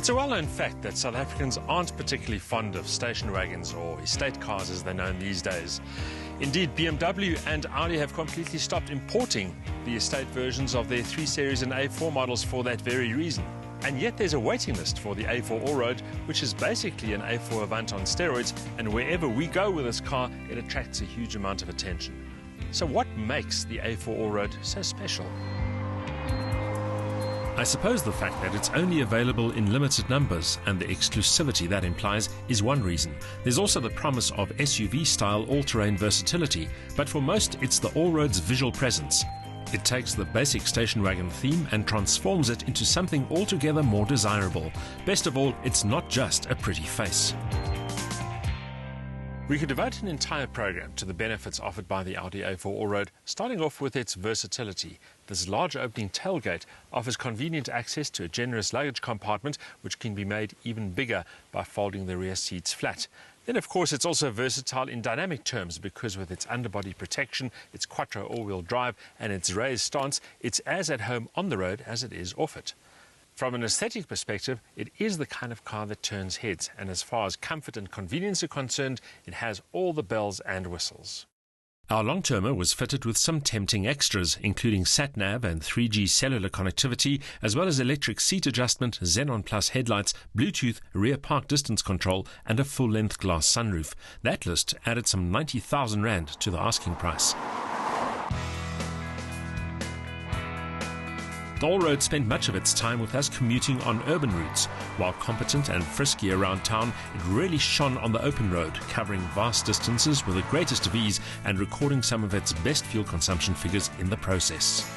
It's a well-known fact that South Africans aren't particularly fond of station wagons or estate cars as they're known these days. Indeed, BMW and Audi have completely stopped importing the estate versions of their 3 Series and A4 models for that very reason. And yet there's a waiting list for the A4 Allroad, which is basically an A4 Avant on steroids, and wherever we go with this car, it attracts a huge amount of attention. So what makes the A4 Allroad so special? I suppose the fact that it's only available in limited numbers and the exclusivity that implies is one reason. There's also the promise of SUV-style all-terrain versatility, but for most it's the Allroad's visual presence. It takes the basic station wagon theme and transforms it into something altogether more desirable. Best of all, it's not just a pretty face. We could devote an entire program to the benefits offered by the Audi A4 Allroad, starting off with its versatility. This large opening tailgate offers convenient access to a generous luggage compartment, which can be made even bigger by folding the rear seats flat. Then, of course, it's also versatile in dynamic terms because with its underbody protection, its quattro all-wheel drive and its raised stance, it's as at home on the road as it is off it. From an aesthetic perspective, it is the kind of car that turns heads, and as far as comfort and convenience are concerned, it has all the bells and whistles. Our long-termer was fitted with some tempting extras, including sat-nav and 3G cellular connectivity, as well as electric seat adjustment, Xenon Plus headlights, Bluetooth, rear park distance control, and a full-length glass sunroof. That list added some 90,000 Rand to the asking price. The Allroad spent much of its time with us commuting on urban routes. While competent and frisky around town, it really shone on the open road, covering vast distances with the greatest of ease and recording some of its best fuel consumption figures in the process.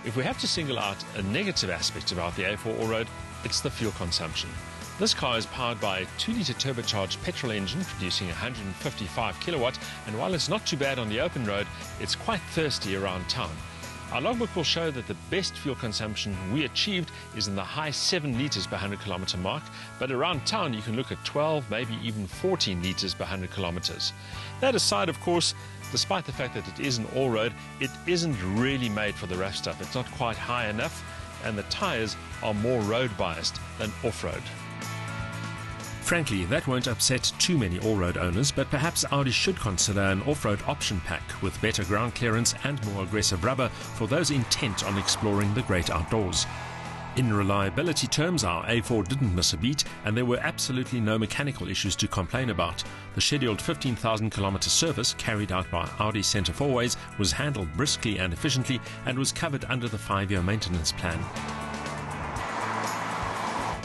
If we have to single out a negative aspect about the A4 Allroad, it's the fuel consumption. This car is powered by a 2-litre turbocharged petrol engine producing 155 kilowatt, and while it's not too bad on the open road, it's quite thirsty around town. Our logbook will show that the best fuel consumption we achieved is in the high 7 litres per 100 kilometre mark, but around town you can look at 12, maybe even 14 litres per 100 kilometres. That aside, of course, despite the fact that it is an all-road, it isn't really made for the rough stuff. It's not quite high enough, and the tyres are more road-biased than off-road. Frankly, that won't upset too many all-road owners, but perhaps Audi should consider an off-road option pack with better ground clearance and more aggressive rubber for those intent on exploring the great outdoors. In reliability terms, our A4 didn't miss a beat, and there were absolutely no mechanical issues to complain about. The scheduled 15,000 kilometre service carried out by Audi Centre Fourways was handled briskly and efficiently and was covered under the 5-year maintenance plan.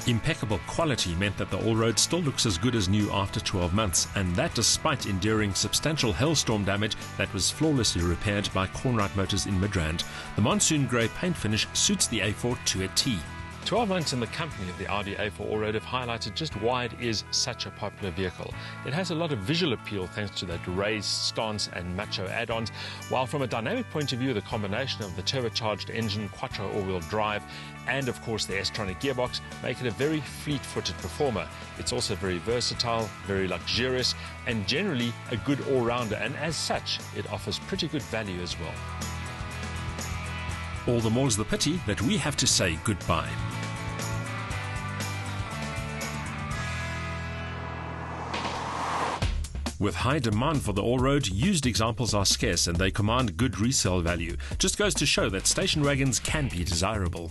Impeccable quality meant that the Allroad still looks as good as new after 12 months, and that despite enduring substantial hailstorm damage that was flawlessly repaired by Cornwright Motors in Midrand. The monsoon grey paint finish suits the A4 to a T. 12 months in the company of the Audi A4 Allroad have highlighted just why it is such a popular vehicle. It has a lot of visual appeal thanks to that raised stance and macho add-ons, while from a dynamic point of view, the combination of the turbocharged engine, quattro all-wheel drive, and of course the S-tronic gearbox make it a very fleet-footed performer. It's also very versatile, very luxurious, and generally a good all-rounder, and as such, it offers pretty good value as well. All the more's the pity that we have to say goodbye. With high demand for the Allroad, used examples are scarce and they command good resale value. Just goes to show that station wagons can be desirable.